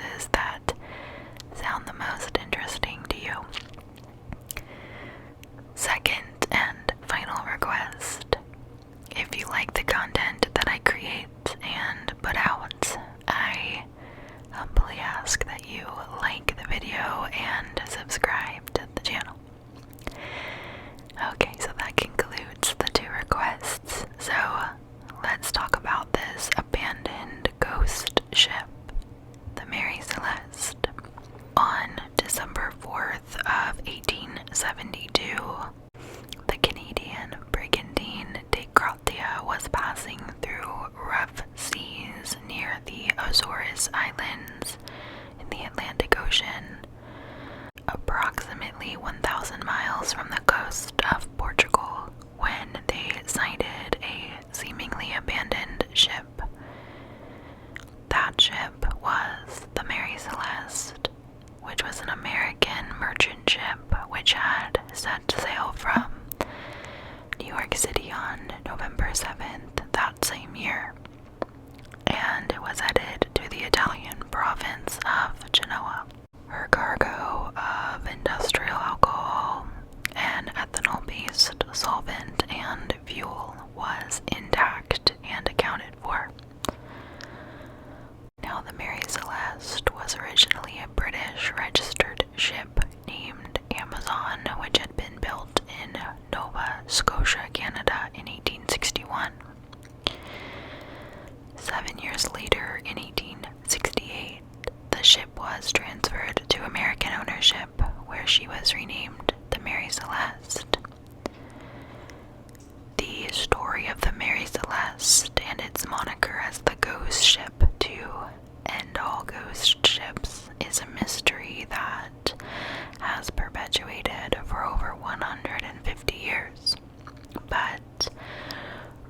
cases that sound the most interesting to you. Second and final request. If you like the content that I create and put out, I humbly ask that you like the video and subscribe to the channel. Okay, so that concludes the 2 requests. So let's talk about this abandoned ghost ship, the Mary Celeste. On December 4th of 1872, the Canadian brigantine was passing through rough seas near the Azores Islands in the Atlantic Ocean, approximately 1,000 miles from the coast of Portugal, when they sighted a seemingly abandoned ship. That ship was the Mary Celeste, which was an American merchant ship which had set sail from New York City on November 7th that same year, and it was headed to the Italian province of Genoa. Her cargo of industrial alcohol, an ethanol-based solvent, and fuel was intact and accounted for. Now, the Mary Celeste was originally a British registered ship named Amazon, which had been built in Nova Scotia, Canada in 1861. 7 years later, in 1868, the ship was transferred to American ownership, where she was renamed the Mary Celeste. The story of the Mary Celeste and its moniker as the ghost ship to end all ghost ships is a mystery that has perpetuated for over 150 years. But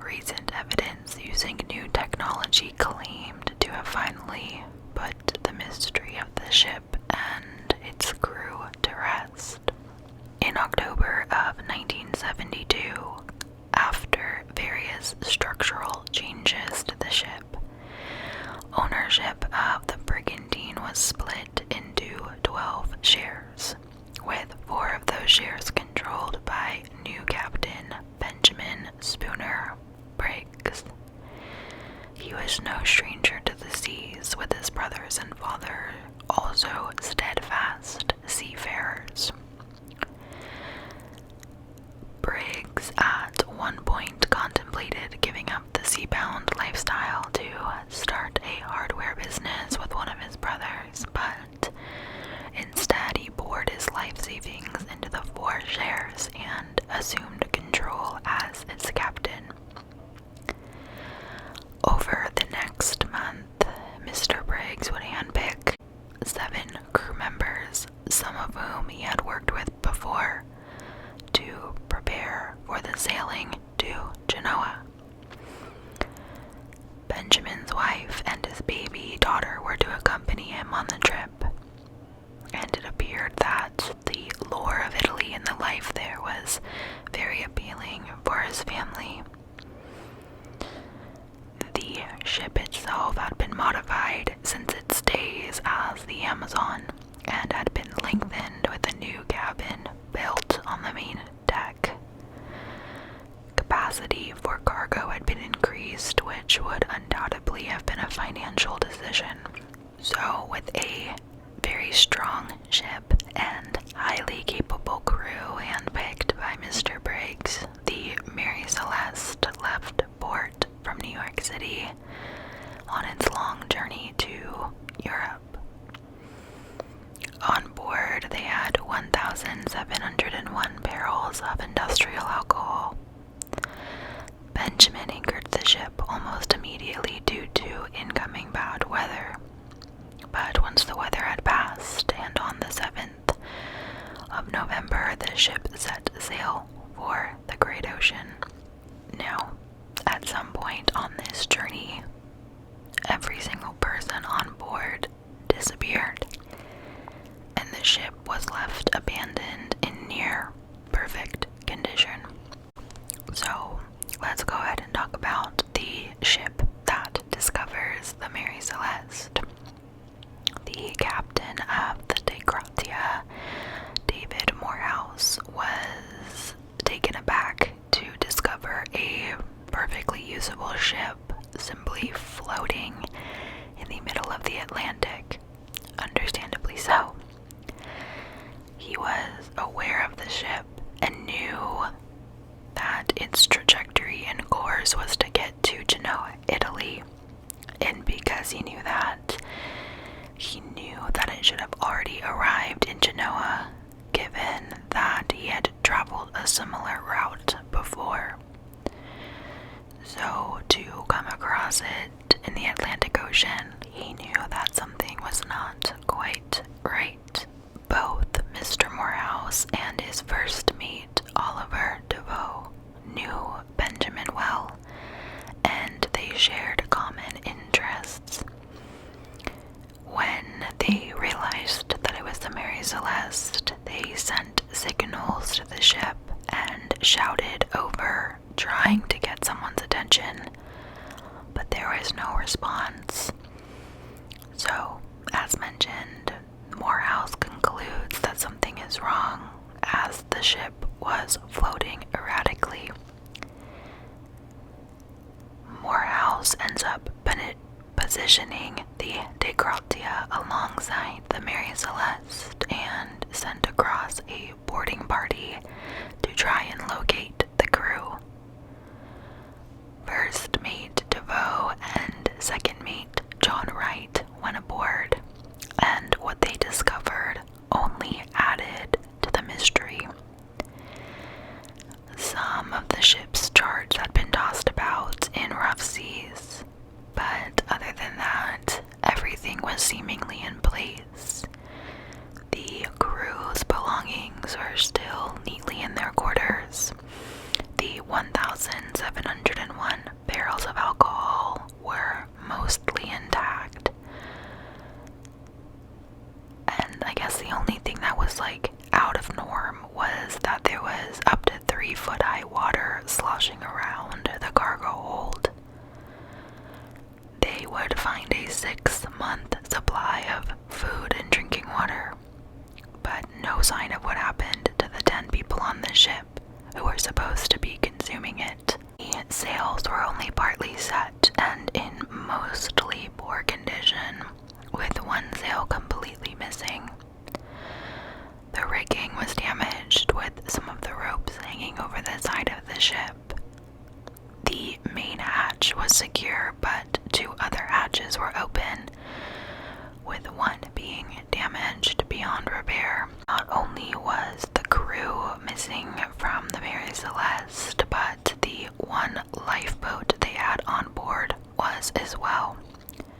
recent evidence using new technology claimed to have finally put the mystery of the ship and its crew to rest. In October of 1972, after various structural changes to the ship, ownership of the brigantine was split into 12 shares, with 4 of those shares controlled by new captain Benjamin Spooner Briggs. He was no stranger to the seas, with his brothers and father also steadfast seafarers. Briggs at one point contemplated giving up the seabound lifestyle to start a hardware business with one of his brothers, but instead he poured his life savings into the 4 shares and assumed control as its captain. Over the next month, Mr. Briggs would handpick 7 crew members, some of whom he had worked with before, to prepare for the sailing to Genoa. Benjamin's wife and his baby daughter were to accompany him on the trip, and it appeared that the lore of Italy and the life there was very appealing for his family. The ship itself had been modified since its days as the Amazon, and had been lengthened with a new cabin built on the main deck. Capacity for cargo had been increased, which would undoubtedly have been a financial decision. So, with a very strong ship and highly capable crew handpicked by Mr. Briggs, the Mary Celeste left port from New York City on its long journey to Europe. On board, they had 1,701 barrels of industrial alcohol. Benjamin anchored the ship almost immediately due to incoming bad weather. But once the weather had passed, and on the 7th of November, the ship set sail for the Great Ocean. Now, at some point on this journey, every single person on board disappeared, and the ship was left abandoned in near perfect condition. So, let's go ahead and talk about the ship that discovers the Mary Celeste. The unusable ship simply floating in the middle of the Atlantic. Understandably so. He was aware of the ship and knew that its trajectory and course was to get to Genoa, Italy. And because he knew that it should have already arrived in Genoa, given that he had traveled a similar route before. So to come across it in the Atlantic Ocean, he knew that something was not quite right. Both Mr. Morehouse and his first mate, Oliver DeVoe, knew Benjamin well, and they shared common interests. When they realized that it was the Mary Celeste, they sent signals to the ship and shouted over, trying to get someone's attention, but there was no response. So, as mentioned, Morehouse concludes that something is wrong as the ship was floating erratically. Morehouse ends up positioning the De Gratia alongside the Mary Celeste and sent across a boarding party to try and locate the crew. First mate DeVoe and second mate John Wright went aboard, and what they discovered only added to the mystery. Some of the ship's charts had been tossed about in rough seas, but other than that, everything was seemingly in place. The crew's belongings were still neatly in their quarters. The 1,701 barrels of alcohol were mostly intact. And I guess the only thing that was out of norm was that there was up to 3-foot high water sloshing around the cargo hold. They would find a 6-month supply of food and drinking water, but no sign of what happened to the 10 people on the ship who were supposed to be consuming it. The sails were only partly set and in mostly poor condition, with one sail completely missing. The rigging was damaged, with some of the ropes hanging over the side of the ship. The main hatch was secure, but 2 other hatches were open, with one being damaged beyond repair. Not only was the crew missing from the Mary Celeste, but the one lifeboat they had on board was as well.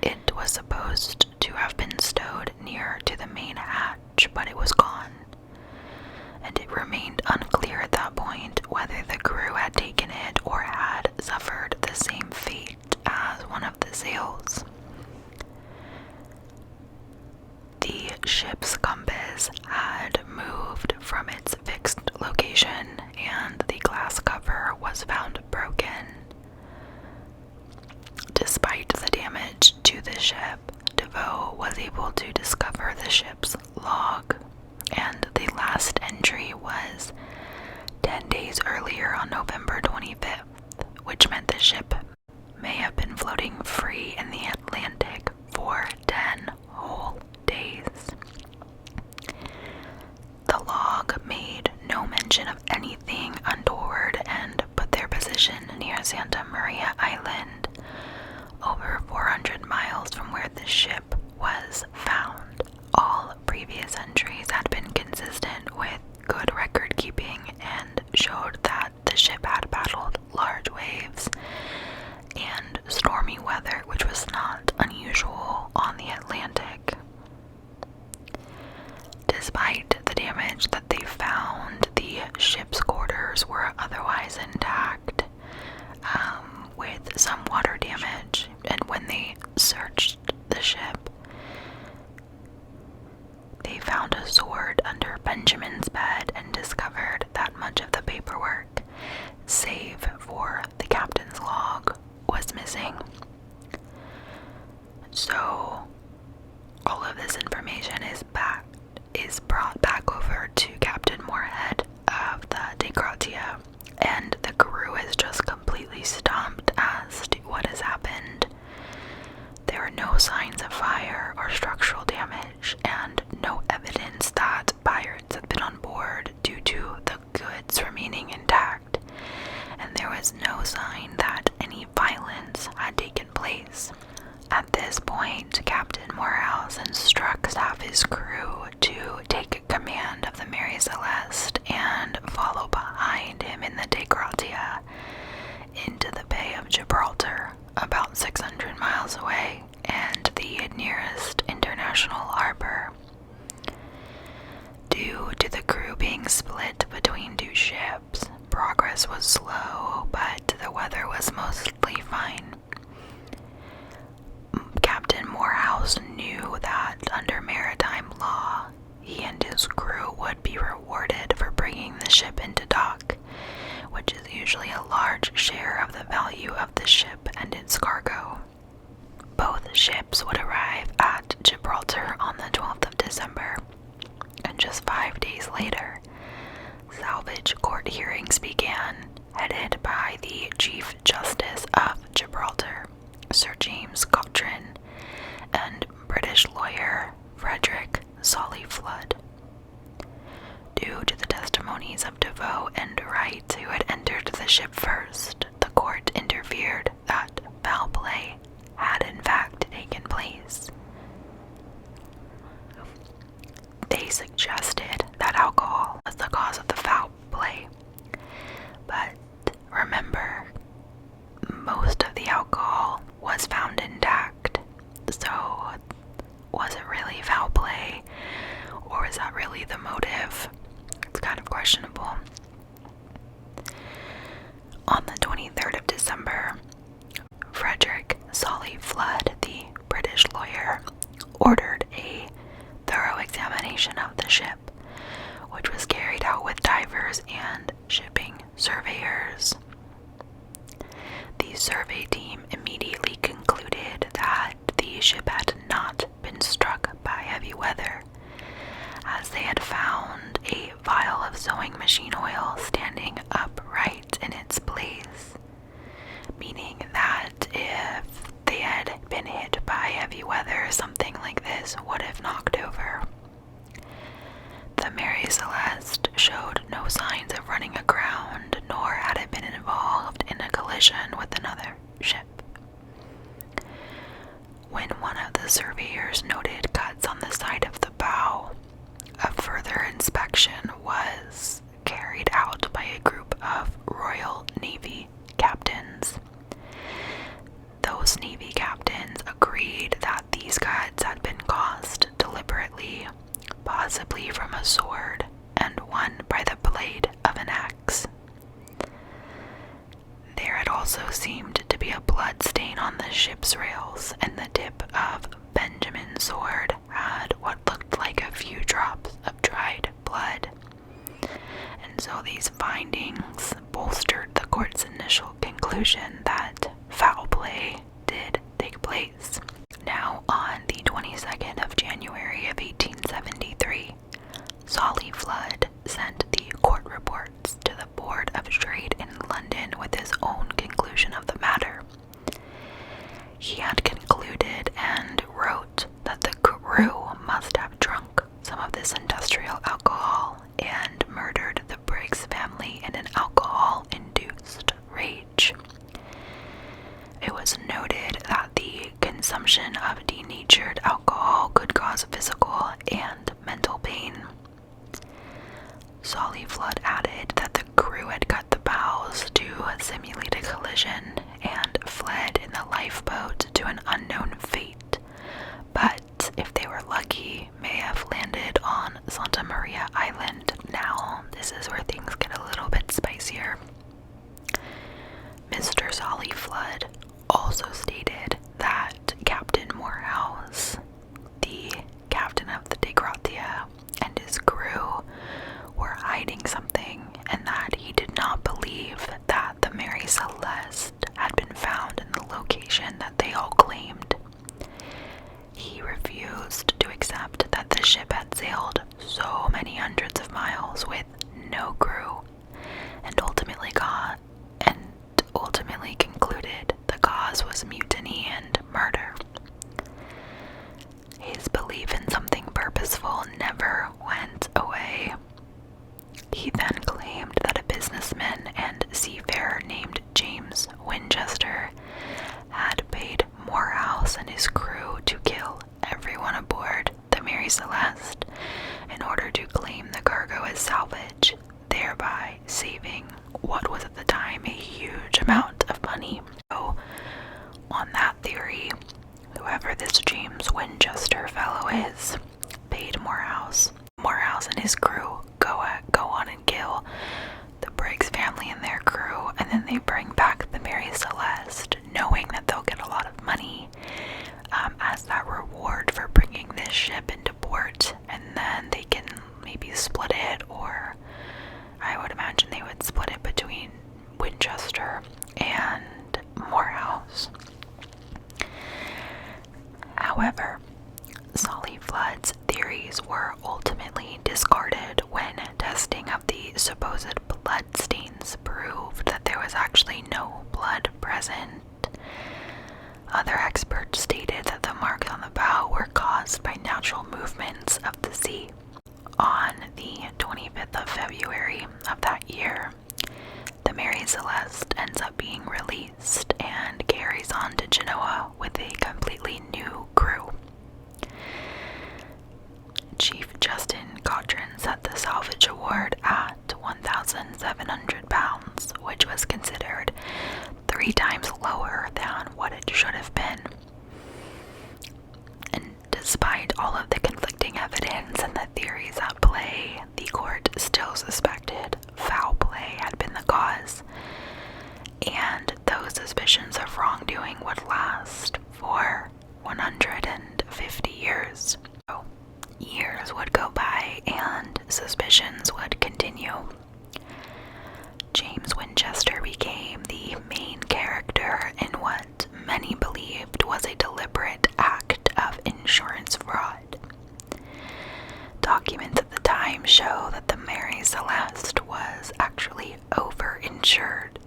It was supposed to have been stowed near to the main hatch, but it was gone. And it remained unclear at that point whether the crew had taken it or had suffered the same fate as one of the sails. The ship's compass had moved from its fixed location, and the glass cover was found broken. Despite the damage to the ship, DeVoe was able to discover the ship's log, and the last entry was 10 days earlier on November 25th, which meant the ship may have been floating free in the Atlantic for 10 whole days. The log made no mention of anything untoward and put their position near Santa Maria Island, over 400 miles from where the ship was found. All previous entries had been consistent with good record keeping and showed that the ship had battled large waves and stormy weather, which was not unusual on the Atlantic. Despite the damage that they found, the ship's quarters were otherwise intact, with some water damage, and when they searched the ship, they found a sword under Benjamin's bed and discovered that much of the paperwork, save for the captain's log, was missing. So, all of this information is brought back over to Captain Moorhead of the De Gratia, and the crew is just completely stumped as crew to take command of the Mary Celeste and follow behind him in the De Gratia into the Bay of Gibraltar, about 600 miles away, and the nearest international harbor. Due to the crew being split between two ships, progress was slow, but the weather was mostly fine. Captain Morehouse knew that under maritime law, he and his crew would be rewarded for bringing the ship into dock, which is usually a large share of the value of the ship and its cargo. Both ships would arrive at Gibraltar on the 12th of December, and just 5 days later, salvage court hearings began, headed by the Chief Justice of Gibraltar, Sir James Cochrane, and British lawyer Frederick Solly Flood. Due to the testimonies of Devoe and Wright, who had entered the ship first, the court interfered that foul play had in fact taken place. They suggested that alcohol was the cause of the foul play, but remember, most of the alcohol was found intact, so was it really foul play, or is that really the motive? It's kind of questionable. On the 23rd of December, Frederick Solly Flood, the British lawyer, ordered a thorough examination of the ship, which was carried out with divers and shipping surveyors. The survey team immediately concluded that the ship had not been struck by heavy weather, as they had found a vial of sewing machine oil standing upright in its place, meaning that if they had been hit by heavy weather, something like this would have knocked over. The Mary Celeste showed no signs of running aground, nor had it been involved in a collision with another ship. When one of the surveyors noted cuts on the side of the bow, a further inspection was carried out by a group of Royal Navy captains. Those Navy captains agreed that these cuts had been caused deliberately, possibly from a sword, and one by the blade of an axe. There had also seemed to be a blood stain on the ship's rails, and the tip of Benjamin's sword had what looked like a few drops of dried blood. And so these findings bolstered the court's initial conclusion that foul play did take place. Now, on the 22nd of January of 1873, Solly Flood sent the court reports to the Board of Trade in London with his own conclusion of the matter. He had concluded and wrote that the crew must have drunk some of this industrial alcohol and murdered the Briggs family in an alcohol-induced rage. It was noted that the consumption of denatured alcohol could cause physical and mental pain. Solly Flood added that the crew had cut the bows to simulate a collision and fled in the lifeboat to an unknown fate, but if they were lucky, may have landed on Santa Maria Island. Now, this is where things get a little bit spicier. Mr. Solly Flood also stated that Captain Morehouse, the captain of the De Gratia, and his crew were hiding something, and that he did not believe that the Mary Celeste had been found in the location that they all claimed. He refused to accept that the ship had sailed so many hundreds of miles with no crew, and ultimately concluded the cause was mutiny and murder. His belief in something purposeful never went away. He then claimed that a businessman and seafarer named James Winchester had paid Morehouse and his crew to kill everyone aboard the Mary Celeste. order to claim the cargo as salvage, thereby saving what was at the time a huge amount of money. So, on that theory, whoever this James Winchester fellow is paid Morehouse and his crew go on and kill the Briggs family and their crew, and then they bring back the Mary Celeste, knowing that they'll get a lot of money as that reward for bringing this ship into port, and then they can maybe split it, or I would imagine they would split it between Winchester and Morehouse. However, Solly Flood's theories were ultimately discarded when testing of the supposed blood stains proved that there was actually no blood present. Other experts stated that the marks on the bow were caused by natural movements of the sea. On the 25th of February of that year, the Mary Celeste ends up being released and carries on to Genoa with a completely new crew. Chief Justin Cochran set the salvage award at £1,700, which was considered 3 times lower than what it should have been. And despite all of the conflicting evidence and the theories at play, the court still suspected foul play had been the cause, and those suspicions of wrongdoing would last for 150 years. So, years would go by and suspicions would continue. James Winchester became the main character in what many believed was a deliberate act of insurance fraud. Documents at the time show that the Mary Celeste was actually overinsured,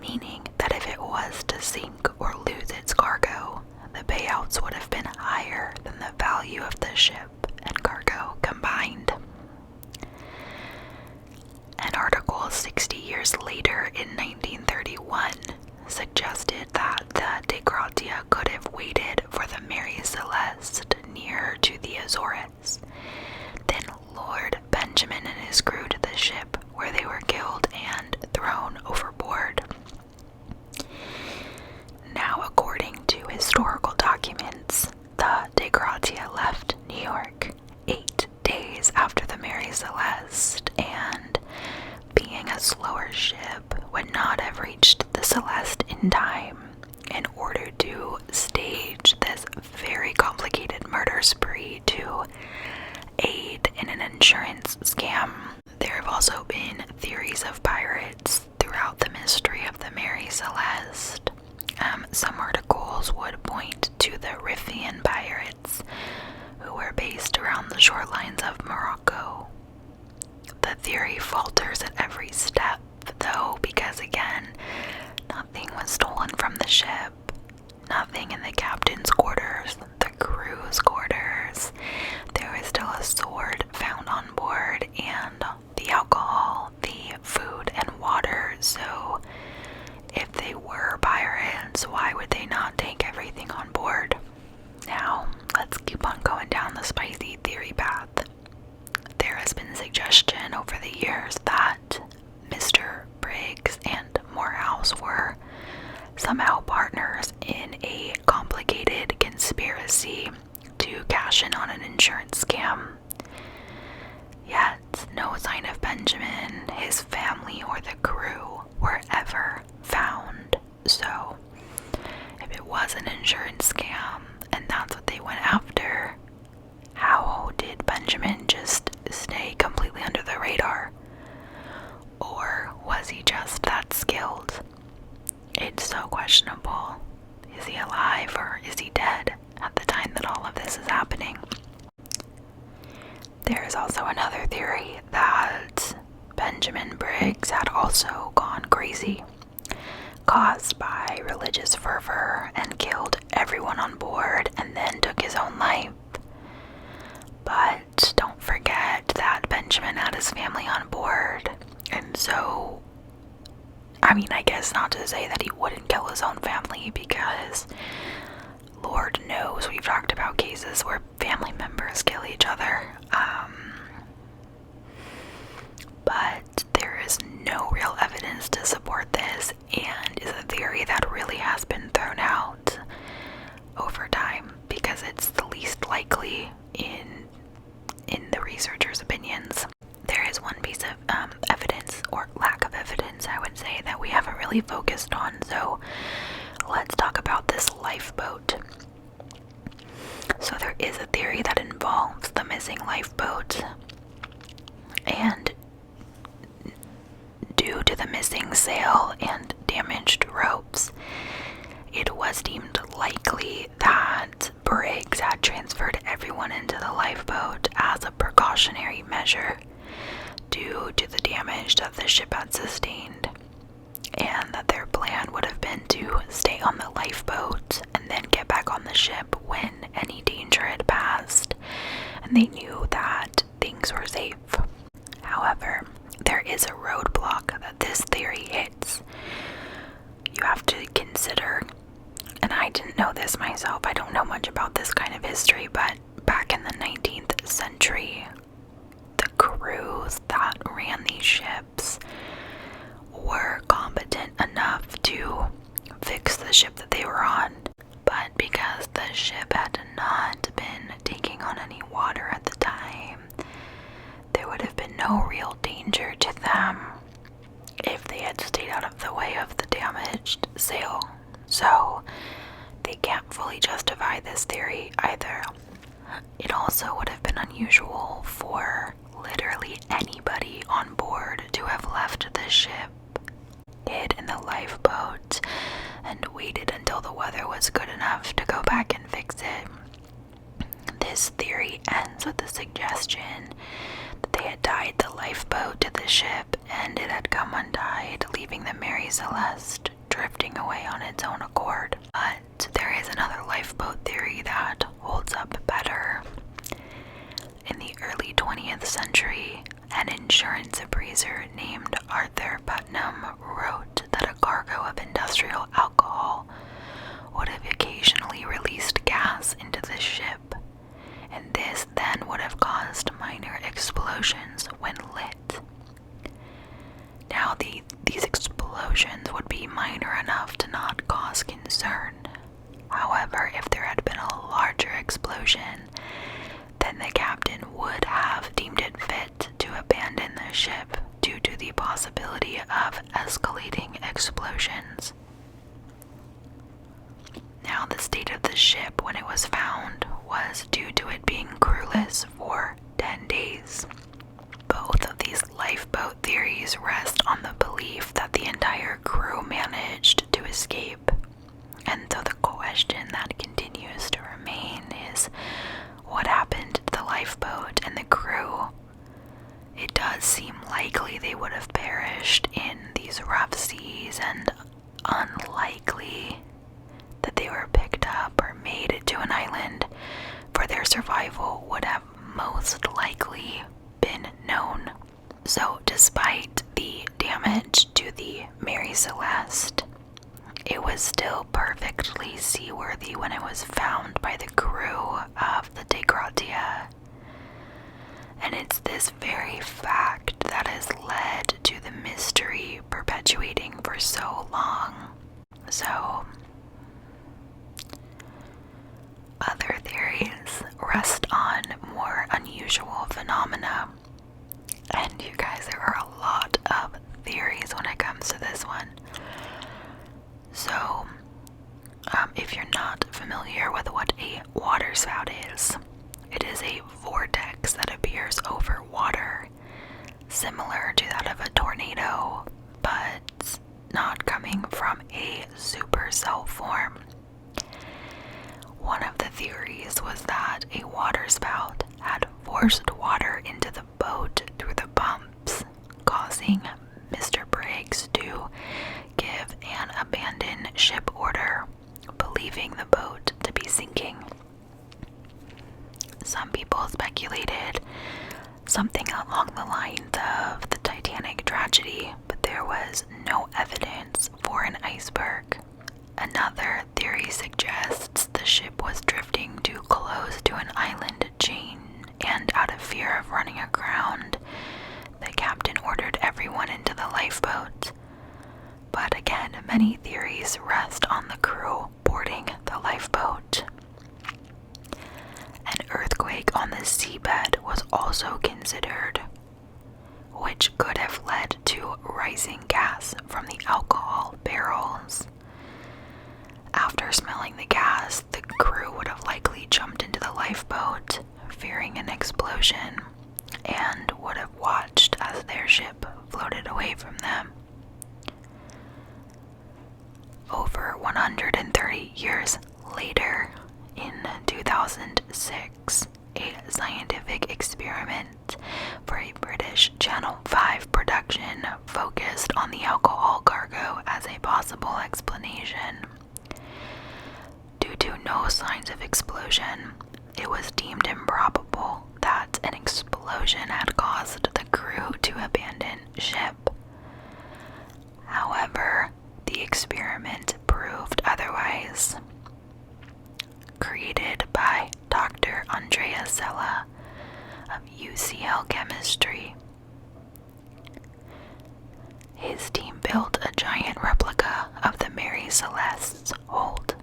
meaning that if it was to sink or lose its cargo, the payouts would have been higher than the value of the ship and cargo combined. An article 60 years later in 1931 suggested that the De Gratia could have waited for the Mary Celeste near to the Azores, then lured Benjamin and his crew to the ship where they were killed and thrown overboard. Now, according to historical documents, the De Gratia left New York 8 days after the Mary Celeste, and being a slower ship, would not have reached the Celeste in time in order to stage this very complicated murder spree to aid in an insurance scam. There have also been theories of pirates throughout the mystery of the Mary Celeste. Some articles would point to the Riffian pirates, who were based around the shorelines of Morocco. The theory falters at every step, though, because again, nothing was stolen from the ship. Nothing in the captain's quarters, the crew's quarters. There was still a sword found on board, and the alcohol, the food and water. So if they were pirates, why would they not take everything on board? Now, let's keep on going down the spicy theory path. There has been suggestion over the years that Mr. Briggs and Morehouse were somehow partners in a complicated conspiracy to cash in on an insurance scam. Yet, no sign of Benjamin, his family, or the crew were ever found. So, if it was an insurance scam and that's what they went after, how did Benjamin just stay completely under the radar? Or was he just that skilled? It's so questionable. Is he alive or is he dead at the time that all of this is happening? There is also another theory that Benjamin Briggs had also gone crazy, caused by religious fervor, and killed everyone on board and then took his own life. But don't forget that Benjamin had his family on board, and so, I guess not to say that he wouldn't kill his own family, because Lord knows we've talked about cases where family members kill each other. likely in the researchers' opinions. There is one piece of evidence, or lack of evidence, I would say, that we haven't really focused on, so let's talk about this lifeboat. So there is a theory that involves the missing lifeboat, and due to the missing sail and damaged ropes, it was deemed likely that Briggs had transferred everyone into the lifeboat as a precautionary measure due to the damage that the ship had sustained, and that their plan would have been to stay on the lifeboat and then get back on the ship when any danger had passed and they knew that things were safe. However, there is a roadblock that this theory hits. You have to consider, and I didn't know this myself, I don't know much about this kind of history, but back in the 19th century, the crews that ran these ships were competent enough to fix the ship that they were on. But because the ship had not been taking on any water at the time, there would have been no real danger to them if they had stayed out of the way of the damaged sail. So they can't fully justify this theory either. It also would have been unusual for literally anybody on board to have left the ship, hid in the lifeboat, and waited until the weather was good enough to go back and fix it. This theory ends with the suggestion that they had tied the lifeboat to the ship and it had come untied, leaving the Mary Celeste drifting away on its own accord. But there is another lifeboat theory that holds up better. In the early 20th century, an insurance appraiser named Arthur Putnam wrote that a cargo of industrial alcohol would have occasionally released gas into the ship, and this then would have caused minor explosions when lit. Now, these explosions would be minor enough to not cause concern. However, if there had been a larger explosion, then the captain would have deemed it fit to abandon the ship due to the possibility of escalating explosions. Now, the state of the ship when it was found was due to it being crewless for 10 days. Both of these lifeboat theories rest on the belief that the entire crew managed to escape. And so the question that continues to remain is, what happened to the lifeboat and the crew? It does seem likely they would have perished in these rough seas, and unlikely that they were picked up or made it to an island, for their survival would have most likely been known. So despite the damage to the Mary Celeste, it was still perfectly seaworthy when it was found by the crew of the De Gratia. And it's this very fact that has led to the mystery perpetuating for so long. So, other theories rest on more unusual phenomena. And you guys, there are a lot of theories when it comes to this one. So, if you're not familiar with what a waterspout is, it is a vortex that appears over water, similar to that of a tornado, but not coming from a supercell form. One of the theories was that a waterspout had forced water into the boat through the pumps, causing Mr. Briggs to give an abandoned ship order, believing the boat to be sinking. Some people speculated something along the lines of the Titanic tragedy, but there was no evidence for an iceberg. Another theory suggests the ship was drifting too close to an island chain, and out of fear of running aground, the captain ordered everyone into the lifeboat. But again, many theories rest on the crew boarding the lifeboat. An earthquake on the seabed was also considered, which could have led to rising gas from the alcohol barrels. After smelling the gas, the crew would have likely jumped into the lifeboat, fearing an explosion, and would have watched as their ship floated away from them. Over 130 years later, in 2006, a scientific experiment for a British Channel 5 production focused on the alcohol cargo as a possible explanation. Due to no signs of explosion, it was deemed improbable that an explosion had caused the crew to abandon ship. However, the experiment proved otherwise. Created by Dr. Andrea Sella of UCL Chemistry, his team built a giant replica of the Mary Celeste's hold.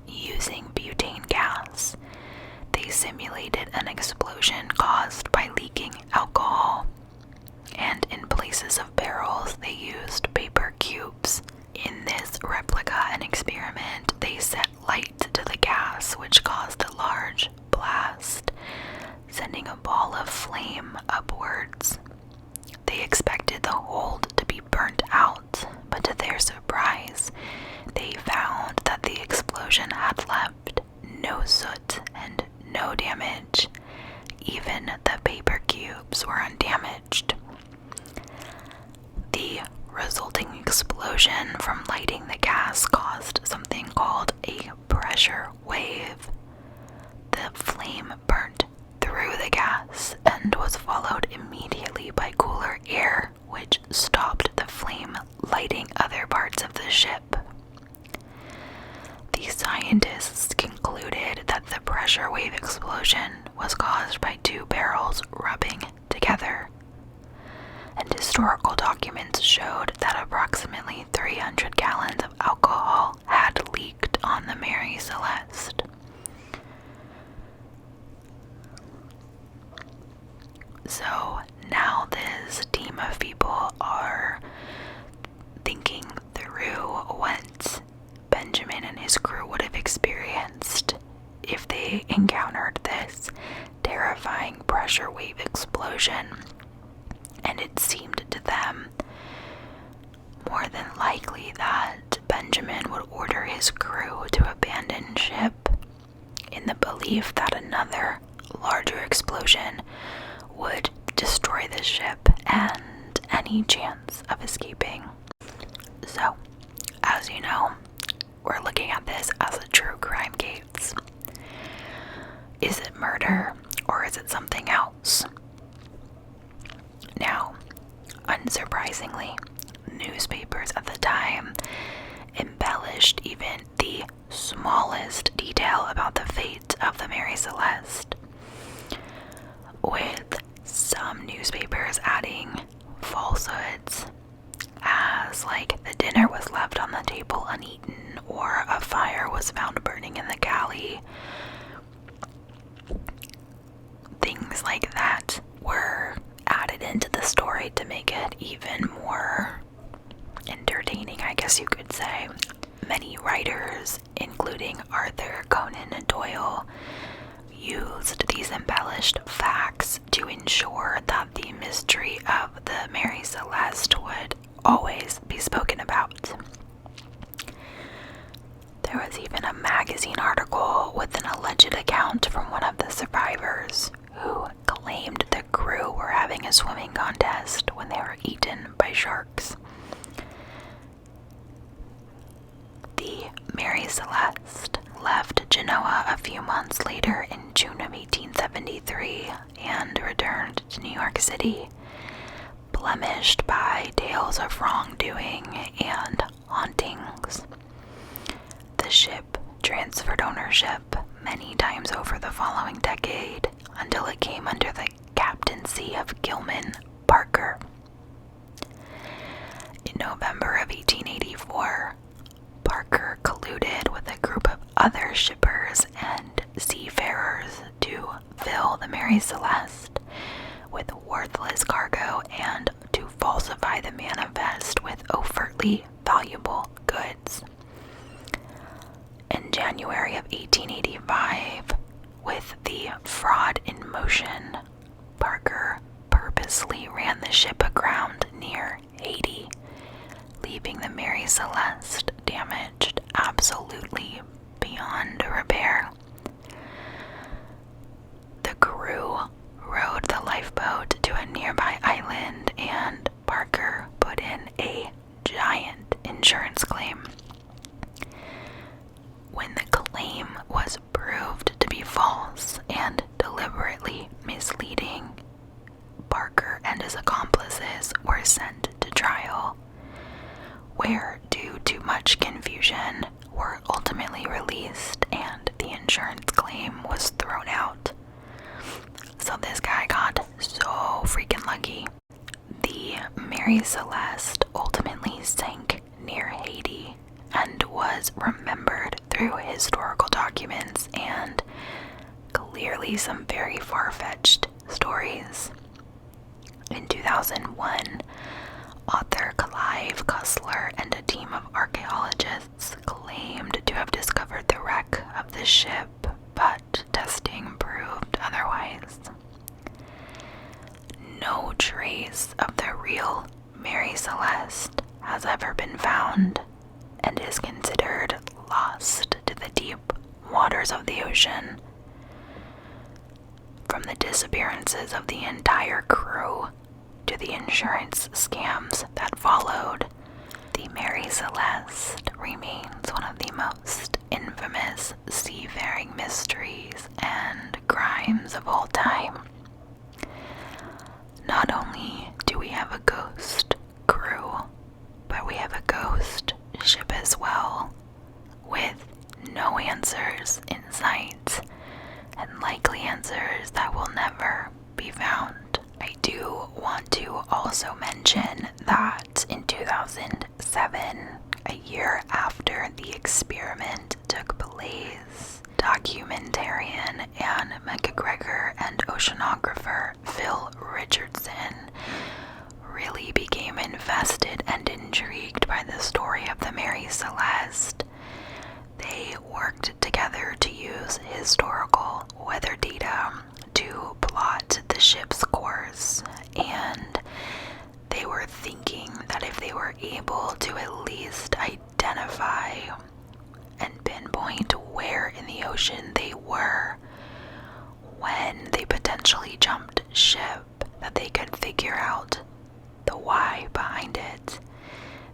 Using butane gas, they simulated an explosion caused by leaking alcohol, and in places of barrels, they used paper cubes. In this replica and experiment, they set light to the gas, which caused a large blast, sending a ball of flame upwards. They expected the hold to be burnt out, but to their surprise, they found that the explosion had left no soot and no damage. Even the paper cubes were undamaged. The resulting explosion from lighting the gas caused something called a pressure wave. The flame burnt through the gas and was followed immediately by cooler air, which stopped the flame lighting other parts of the ship. The scientists concluded that the pressure wave explosion was caused by two barrels rubbing together, and historical documents showed that approximately 300 gallons of alcohol had leaked on the Mary Celeste. So now this team of people are thinking through what Benjamin and his crew would have experienced if they encountered this terrifying pressure wave explosion. And it seemed to them more than likely that Benjamin would order his crew to abandon ship in the belief that another, larger explosion would destroy the ship and any chance of escaping. So, as you know, we're looking at this as a true crime case. Is it murder or is it something else? Now, unsurprisingly, newspapers at the time embellished even the smallest detail about the fate of the Mary Celeste, with some newspapers adding falsehoods, as like the dinner was left on the table uneaten or a fire was found burning in the galley. Things like that were added into the story to make it even more entertaining, I guess you could say. Many writers, including Arthur Conan Doyle, used these embellished facts to ensure that the mystery of the Mary Celeste would always be spoken about. There was even a magazine article with an alleged account from one of the survivors who claimed the crew were having a swimming contest when they were eaten by sharks. The Mary Celeste left Genoa a few months later in June of 1873 and returned to New York City, blemished by tales of wrongdoing and hauntings. The ship transferred ownership many times over the following decade until it came under the captaincy of Gilman Parker. In November of 1884, Parker colluded with a group of other shippers and seafarers to with worthless cargo and to falsify the manifest with overtly valuable goods. In January of 1885, with the fraud in motion, Parker purposely ran the ship aground near Haiti, leaving the Mary Celeste damaged absolutely beyond repair. The crew rowed the lifeboat to a nearby island, and Parker put in a giant insurance claim. When the claim was proved to be false and deliberately misleading, Parker and his accomplices were sent to trial, where, due to much confusion, were ultimately released and the insurance claim was thrown out. So this guy got so freaking lucky. The Mary Celeste ultimately sank near Haiti and was remembered through historical documents and clearly some very far-fetched stories. In 2001, author Clive Cussler and a team of archaeologists claimed to have discovered the wreck of the ship, but testing proved otherwise. No trace of the real Mary Celeste has ever been found and is considered lost to the deep waters of the ocean. From the disappearances of the entire crew to the insurance scams that followed, the Mary Celeste remains one of the most infamous seafaring mysteries and crimes of all time. Not only do we have a ghost crew, but we have a ghost ship as well, with no answers in sight, and likely answers that will never be found. I do want to also mention that in 2007, a year after the experiment took place, documentarian Anne McGregor and oceanographer Phil Richardson really became invested and intrigued by the story of the Mary Celeste. They worked together to use historical weather data to plot the ship's course, and they were thinking that if they were able to at least identify and pinpoint where in the ocean they were when they potentially jumped ship, that they could figure out the why behind it.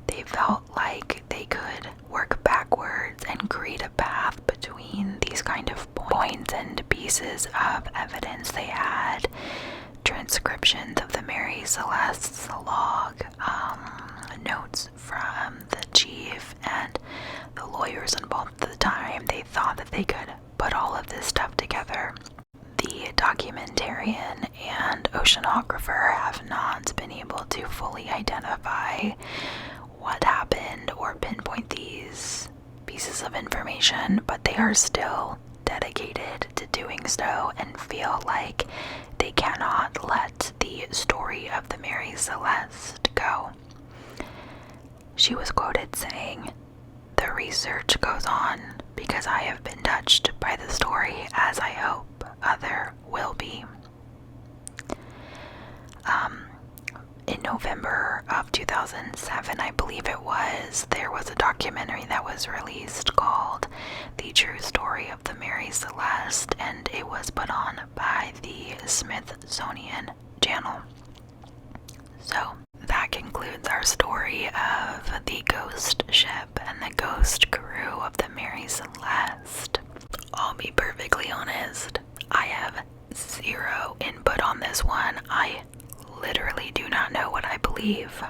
They felt like they could work backwards and create a path between these kind of points and pieces of evidence they had. Transcriptions of the Mary Celeste's log, notes from the chief and the lawyers involved at the time. They thought that they could put all of this stuff together. The documentarian and oceanographer have not been able to fully identify what happened or pinpoint these pieces of information, but they are still dedicated to doing so and feel like they cannot let the story of the Mary Celeste go. She was quoted saying, "The research goes on because I have been touched by the story, as I hope other will be." In November of 2007, I believe it was, there was a documentary that was released called The True Story of the Mary Celeste, and it was put on by the Smithsonian Channel. So that concludes our story of the ghost ship and the ghost crew of the Mary Celeste. I'll be perfectly honest, I have zero input on this one. I literally do not know what I believe.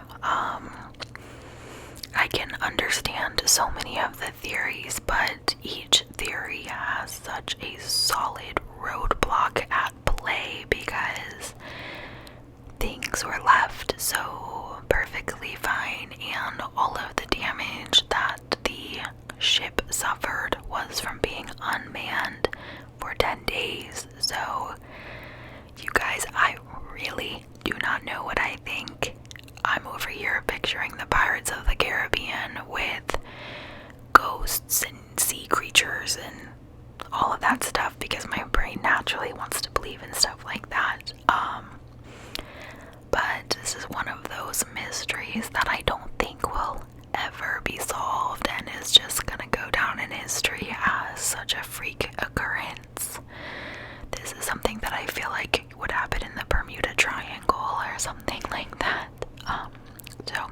I can understand so many of the theories, but each theory has such a solid roadblock at play because things were left so perfectly fine, and all of the damage that the ship suffered was from being unmanned for 10 days. So, you guys, I picturing the Pirates of the Caribbean with ghosts and sea creatures and all of that stuff because my brain naturally wants to believe in stuff like that. But this is one of those mysteries that I don't think will ever be solved and is just gonna go down in history as such a freak occurrence. This is something that I feel like would happen in the Bermuda Triangle or something like that. So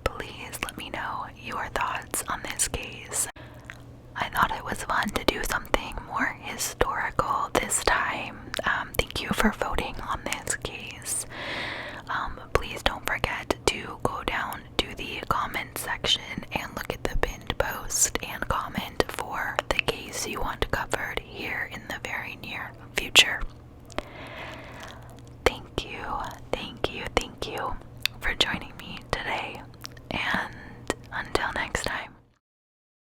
please let me know your thoughts on this case. I thought it was fun to do something more historical this time. Thank you for voting on this case. Please don't forget to go down to the comment section and look at the pinned post and comment for the case you want covered here in the very near future. Thank you for joining